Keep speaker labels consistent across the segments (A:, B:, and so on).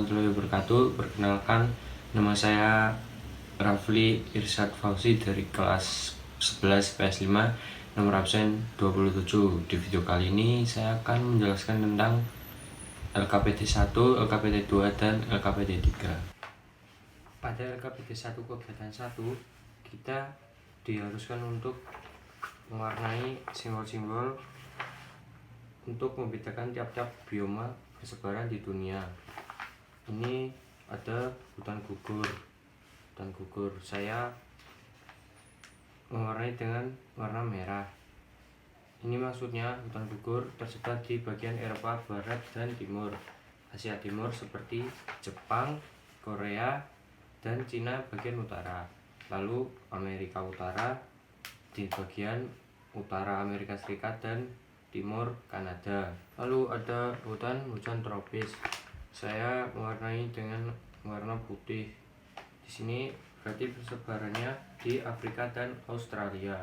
A: warahmatullahi wabarakatuh. Perkenalkan, nama saya Rafli Irsyad Fauzi dari kelas 11 PS5, nomor absen 27. Di video kali ini saya akan menjelaskan tentang LKPD 1, LKPD 2, dan LKPD 3. Pada LKPD 1 kegiatan 1, kita diharuskan untuk mewarnai simbol-simbol untuk membedakan tiap-tiap bioma persebaran di dunia. Ini ada hutan gugur. Saya mewarnai dengan warna merah. Ini maksudnya hutan gugur tersebar di bagian Eropa Barat dan Timur, Asia Timur seperti Jepang, Korea, dan Cina bagian utara. Lalu Amerika Utara di bagian utara Amerika Serikat dan timur Kanada. Lalu ada hujan tropis. Saya mewarnai dengan warna putih. Di sini berarti persebarannya di Afrika dan Australia.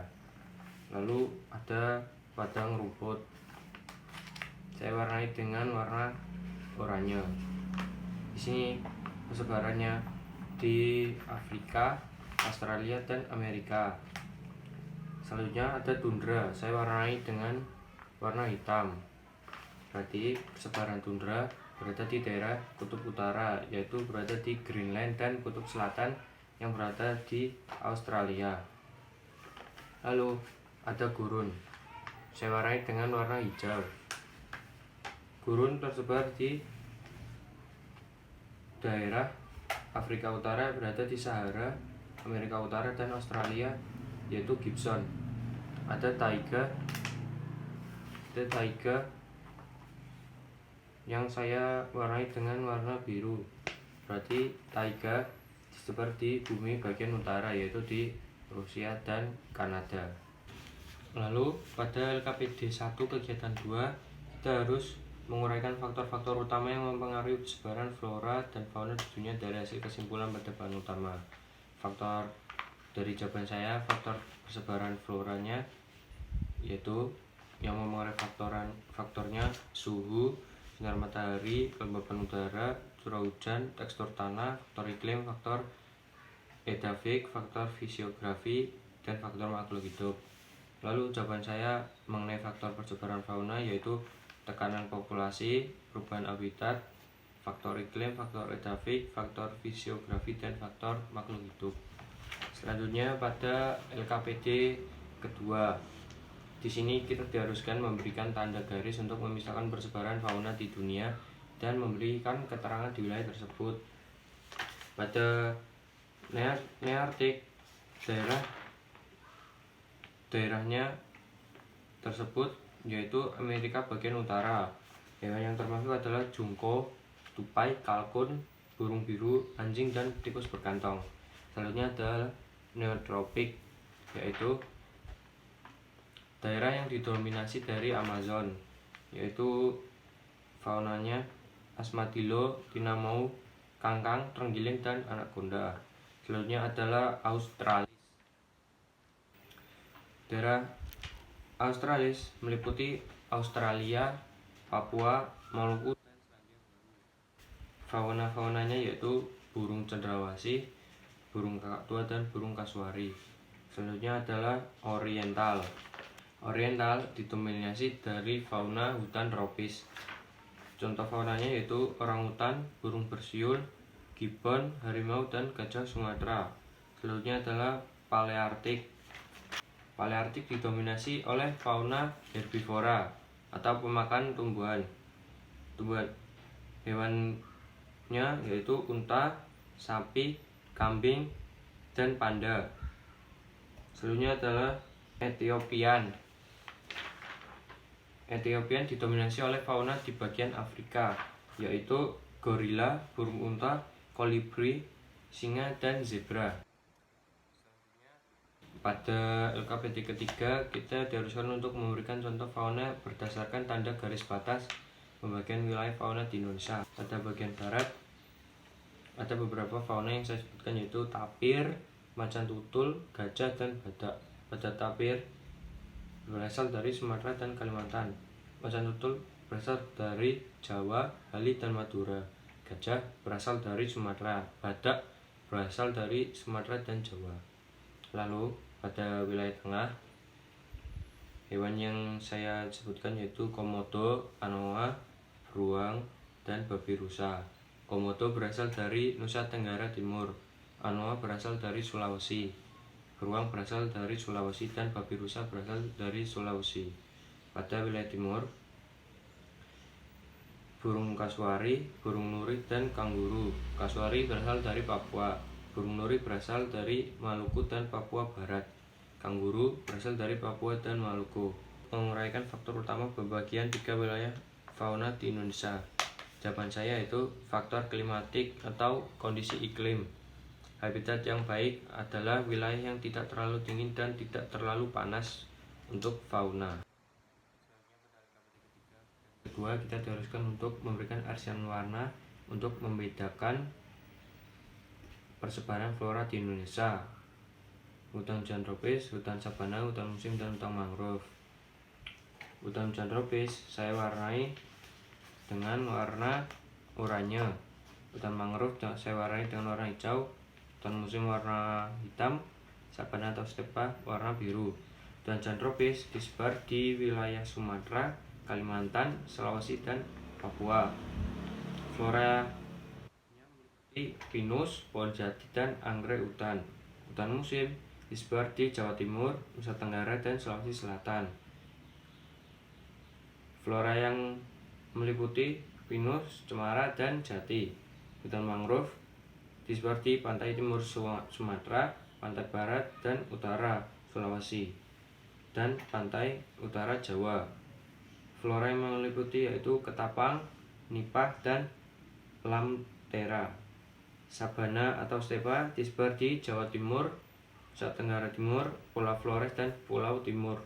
A: Lalu ada padang rumput. Saya warnai dengan warna oranye. Di sini persebarannya di Afrika, Australia, dan Amerika. Selanjutnya ada tundra. Saya warnai dengan warna hitam. Berarti persebaran tundra berada di daerah kutub utara, yaitu berada di Greenland, dan kutub selatan yang berada di Australia. Lalu ada gurun. Saya warnai dengan warna hijau. Gurun tersebar di daerah Afrika Utara, berada di Sahara, Amerika Utara, dan Australia, yaitu Gibson. Ada taiga yang saya warnai dengan warna biru. Berarti taiga tersebar di bumi bagian utara, yaitu di Rusia dan Kanada. Lalu pada LKPD 1 kegiatan 2, kita harus menguraikan faktor-faktor utama yang mempengaruhi persebaran flora dan fauna di dunia dari hasil kesimpulan pada bahan utama. Faktor dari jawaban saya, faktor persebaran floranya yaitu yang mempengaruhi faktornya suhu, sinar matahari, kelembapan udara, curah hujan, tekstur tanah, faktor iklim, faktor edafik, faktor fisiografi, dan faktor makhluk hidup. Lalu jawaban saya mengenai faktor persebaran fauna yaitu tekanan populasi, perubahan habitat, faktor iklim, faktor edafik, faktor fisiografi, dan faktor makhluk hidup. Selanjutnya pada LKPD kedua, di sini kita diharuskan memberikan tanda garis untuk memisahkan persebaran fauna di dunia dan memberikan keterangan di wilayah tersebut. Pada Nearktik, daerahnya tersebut yaitu Amerika bagian utara. Hewan yang termasuk adalah jungko, tupai, kalkun, burung biru, anjing, dan tikus berkantong. Selanjutnya adalah Neotropik, yaitu daerah yang didominasi dari Amazon, yaitu faunanya Asmadillo, tinamou, kangkang, terenggiling, dan anaconda. Selanjutnya adalah Australis. Daerah Australis meliputi Australia, Papua, Maluku, dan Selandia Baru. Faunanya yaitu burung cendrawasih, burung kakak tua, dan burung kasuari. Selanjutnya adalah Oriental didominasi dari fauna hutan tropis. Contoh faunanya yaitu orangutan, burung bersiul, gibbon, harimau, dan gajah Sumatera. Selanjutnya adalah Paleartik didominasi oleh fauna herbivora atau pemakan tumbuhan. Hewannya yaitu unta, sapi, kambing, dan panda. Selanjutnya adalah Ethiopian didominasi oleh fauna di bagian Afrika, yaitu gorila, burung unta, kolibri, singa, dan zebra. Pada LKPD ketiga, kita diharuskan untuk memberikan contoh fauna berdasarkan tanda garis batas pembagian wilayah fauna di Indonesia. Pada bagian barat, ada beberapa fauna yang saya sebutkan yaitu tapir, macan tutul, gajah, dan badak. Pada tapir berasal dari Sumatera dan Kalimantan. Macan tutul berasal dari Jawa, Bali, dan Madura. Gajah berasal dari Sumatera, badak berasal dari Sumatera dan Jawa. Lalu pada wilayah tengah, hewan yang saya sebutkan yaitu komodo, anoa, beruang, dan babi rusa. Komodo berasal dari Nusa Tenggara Timur, anoa berasal dari Sulawesi, beruang berasal dari Sulawesi, dan babi rusa berasal dari Sulawesi. Pada wilayah timur, burung kasuari, burung nuri, dan kanguru. Kasuari berasal dari Papua, burung nuri berasal dari Maluku dan Papua Barat. Kanguru berasal dari Papua dan Maluku. Menguraikan faktor utama pembagian 3 wilayah fauna di Indonesia. Jawaban saya yaitu faktor klimatik atau kondisi iklim. Habitat yang baik adalah wilayah yang tidak terlalu dingin dan tidak terlalu panas untuk fauna. Kedua, kita diharuskan untuk memberikan arsian warna untuk membedakan persebaran flora di Indonesia. Hutan hujan tropis, hutan sabana, hutan musim, dan hutan mangrove. Hutan hujan tropis saya warnai dengan warna oranye. Hutan mangrove saya warnai dengan warna hijau. Hutan musim warna hitam, sabana atau stepa warna biru. Hutan hujan tropis disebar di wilayah Sumatera, Kalimantan, Sulawesi, dan Papua. Flora pinus, pohon jati, dan anggrek hutan. Hutan musim disebar di Jawa Timur, Nusa Tenggara, dan Sulawesi Selatan. Flora yang meliputi pinus, cemara, dan jati. Hutan mangrove disebar di pantai timur Sumatera, pantai barat dan utara Sulawesi, dan pantai utara Jawa. Flora yang meliputi yaitu ketapang, nipah, dan lamtera. Sabana atau stepa disebar di Jawa Timur, Nusa Tenggara Timur, Pulau Flores, dan Pulau Timur.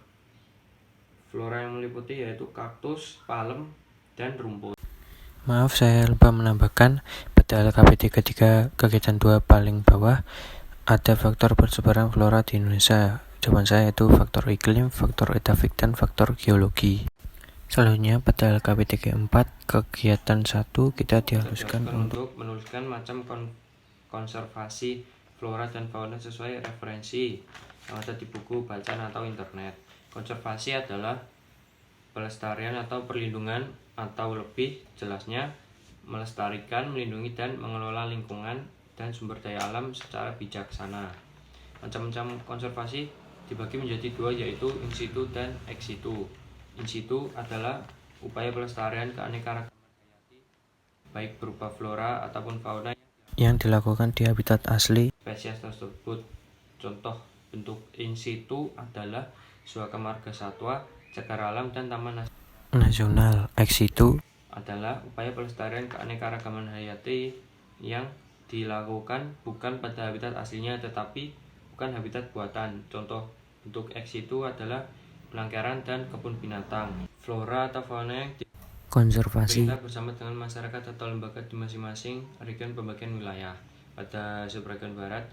A: Flora yang meliputi yaitu kaktus, palem, dan rumput.
B: Maaf, saya lupa menambahkan pada LKPD ketiga kegiatan 2 paling bawah ada faktor persebaran flora di Indonesia. Jawaban saya yaitu faktor iklim, faktor edafik, dan faktor geologi. Selanjutnya pada LKPD 4 kegiatan 1 kita diharuskan
A: untuk menuliskan macam konservasi flora dan fauna sesuai referensi yang ada di buku bacaan atau internet. Konservasi adalah pelestarian atau perlindungan, atau lebih jelasnya melestarikan, melindungi, dan mengelola lingkungan dan sumber daya alam secara bijaksana. Macam-macam konservasi dibagi menjadi 2, yaitu in situ dan ex situ. In situ adalah upaya pelestarian keanekaragaman hayati baik berupa flora ataupun fauna
B: yang dilakukan di habitat asli
A: spesies tersebut. Contoh bentuk in situ adalah Suaka Marga Satwa, Cagar Alam, dan Taman
B: Nasional. Ex situ
A: adalah upaya pelestarian keanekaragaman hayati yang dilakukan bukan pada habitat aslinya tetapi bukan habitat buatan. Contoh bentuk ex situ adalah pelanggaran dan kebun binatang. Flora atau fauna yang
B: konservasi
A: bersama dengan masyarakat atau lembaga di masing-masing region pembagian wilayah. Pada subregion barat,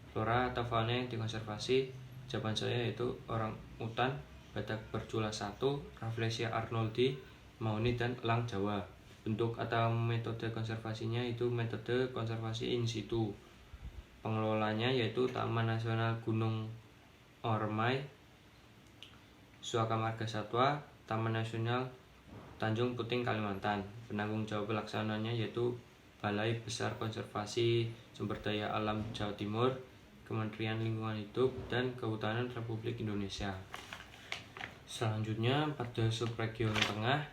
A: flora atau fauna yang dikonservasi, jawaban saya yaitu orang utan, badak berjula 1, Rafflesia arnoldi, mauni, dan elang Jawa. Bentuk atau metode konservasinya itu metode konservasi in situ. Pengelolanya yaitu Taman Nasional Gunung Ormai, Suaka Marga Satwa, Taman Nasional Tanjung Puting, Kalimantan. Penanggung jawab pelaksananya yaitu Balai Besar Konservasi Sumber Daya Alam Jawa Timur, Kementerian Lingkungan Hidup, dan Kehutanan Republik Indonesia. Selanjutnya pada subregion tengah,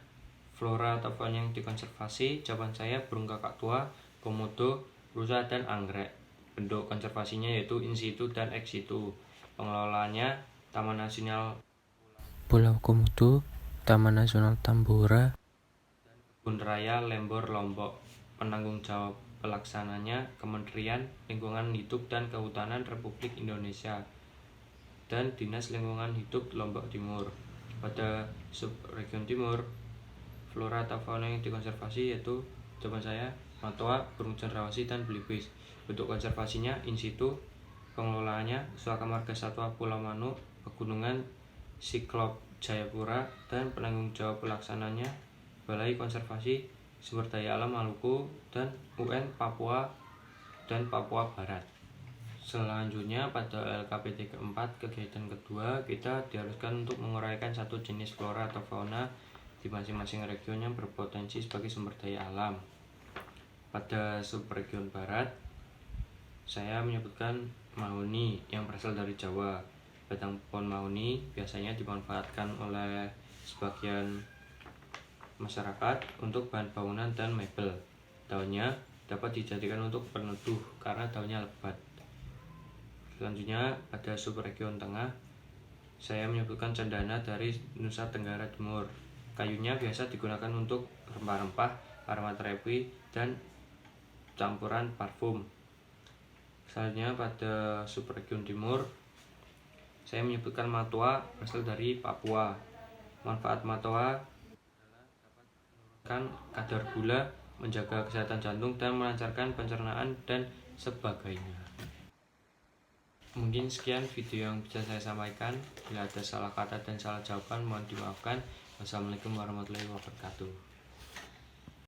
A: flora atau fauna yang dikonservasi, jawaban saya burung kakak tua, komodo, rusa, dan anggrek. Bentuk konservasinya yaitu in situ dan ex situ. Pengelolanya Taman Nasional
B: Pulau Komodo, Taman Nasional Tambora,
A: dan Kebun Raya Lembor Lombok. Penanggung jawab pelaksananya Kementerian Lingkungan Hidup dan Kehutanan Republik Indonesia dan Dinas Lingkungan Hidup Lombok Timur. Pada subregion timur, flora atau fauna yang dikonservasi yaitu jawaban saya matoa, burung cendrawasih, dan belibis. Bentuk konservasinya in situ. Pengelolaannya Suaka Marga Satwa Pulau Manuk, Pegunungan Siklop Jayapura, dan penanggung jawab pelaksananya Balai Konservasi Sumber Daya Alam Maluku, dan UN Papua dan Papua Barat. Selanjutnya pada LKPD keempat, kegiatan kedua, kita diharuskan untuk menguraikan satu jenis flora atau fauna di masing-masing region yang berpotensi sebagai sumber daya alam. Pada subregion barat, saya menyebutkan mahoni yang berasal dari Jawa. Batang pohon mahoni biasanya dimanfaatkan oleh sebagian masyarakat untuk bahan bangunan dan mebel. Daunnya dapat dijadikan untuk peneduh karena daunnya lebat. Selanjutnya pada subregion tengah, saya menyebutkan cendana dari Nusa Tenggara Timur. Kayunya biasa digunakan untuk rempah-rempah, aromaterapi, dan campuran parfum. Selanjutnya pada subregion timur, saya menyebutkan matua berasal dari Papua. Manfaat matua kan kadar gula, menjaga kesehatan jantung, dan melancarkan pencernaan dan sebagainya. Mungkin sekian video yang bisa saya sampaikan. Bila ada salah kata dan salah jawaban, mohon dimaafkan. Wassalamualaikum warahmatullahi wabarakatuh.